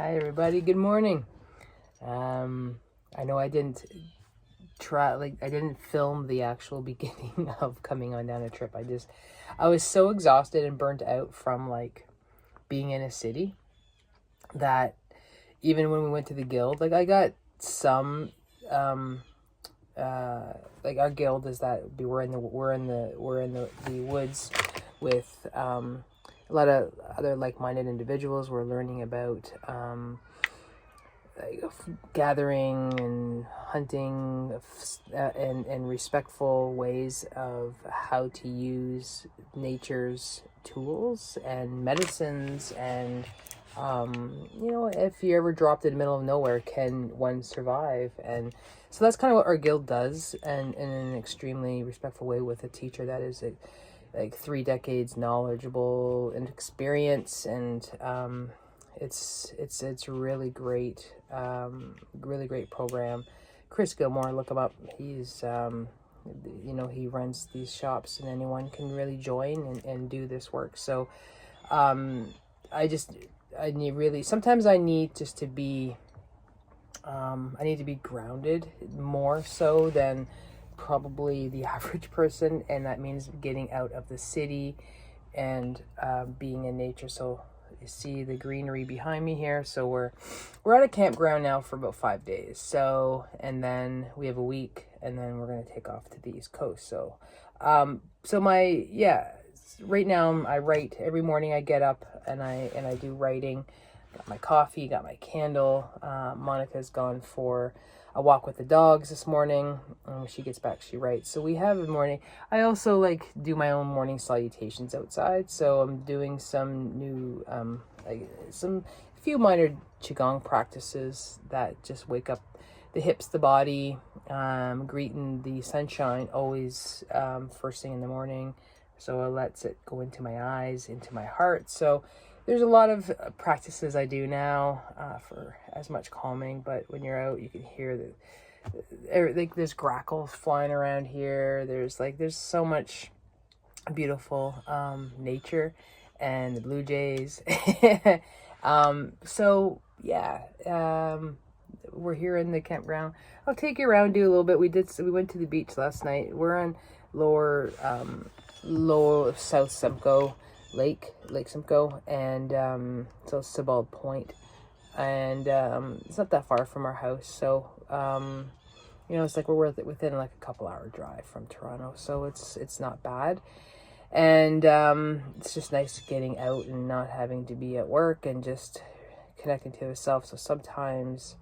Hi everybody, good morning. I know I didn't film the actual beginning of coming on down a trip. I was so exhausted and burnt out from being in a city that even when we went to the guild, I got some our guild is that we're in the woods with a lot of other like-minded individuals. We're learning about gathering and hunting and respectful ways of how to use nature's tools and medicines, and if you're ever dropped in the middle of nowhere, can one survive? And so that's kind of what our guild does, and in an extremely respectful way, with a teacher that is 3 decades knowledgeable and experience, and it's really great, really great program. Chris Gilmore, look him up. He's he runs these shops, and anyone can really join and do this work. So sometimes I need just to be I need to be grounded more so than probably the average person, and that means getting out of the city and being in nature. So you see the greenery behind me here. So we're at a campground now for about 5 days. So, and then we have a week, and then we're going to take off to the East Coast. So right now I write every morning. I get up and I do writing. Got my coffee, got my candle. Monica's gone for a walk with the dogs this morning. When she gets back, she writes. So we have a morning. I also do my own morning salutations outside. So I'm doing some new, few minor qigong practices that just wake up the hips, the body, greeting the sunshine always first thing in the morning. So it lets it go into my eyes, into my heart. So there's a lot of practices I do now for as much calming, but when you're out, you can hear there's grackles flying around here. There's so much beautiful nature and the blue jays. We're here in the campground. I'll take you around, do a little bit. We went to the beach last night. We're on lower South Simcoe Lake Simcoe, and so Sebald Point, and it's not that far from our house. So it's we're within a couple hour drive from Toronto, so it's not bad. And it's just nice getting out and not having to be at work and just connecting to yourself. So sometimes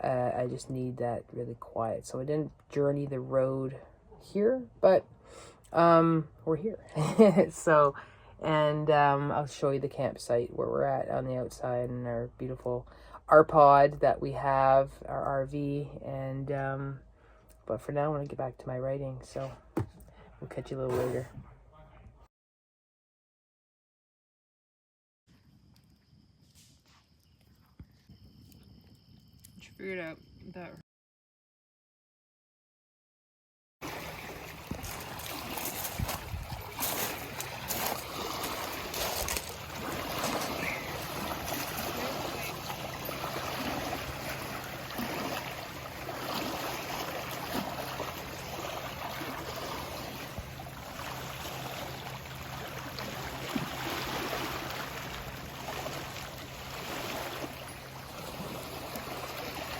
I just need that really quiet. So I didn't journey the road here, but we're here. So, and I'll show you the campsite where we're at on the outside, and our beautiful RPod that we have, our RV. And but for now, I want to get back to my writing, so we'll catch you a little later. Figured out that.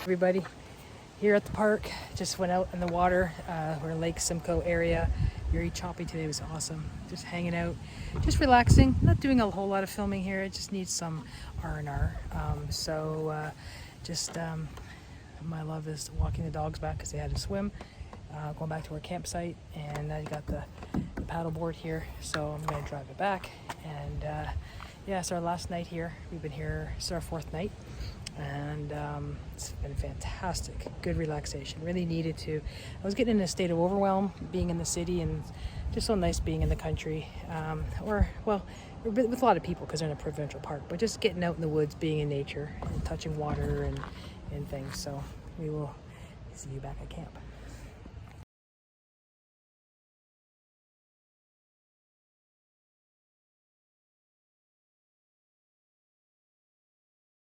Everybody here at the park, just went out in the water. We're in Lake Simcoe area. Very choppy today. It was awesome. Just hanging out, just relaxing, not doing a whole lot of filming here. It just needs some R&R. My love is walking the dogs back because they had to swim, going back to our campsite, and I got the paddle board here, so I'm going to drive it back. And it's our last night here. We've been here, it's our 4th night. And it's been fantastic. Good relaxation. Really needed to. I was getting in a state of overwhelm being in the city, and just so nice being in the country, with a lot of people because they're in a provincial park, but just getting out in the woods, being in nature and touching water and things. So we will see you back at camp.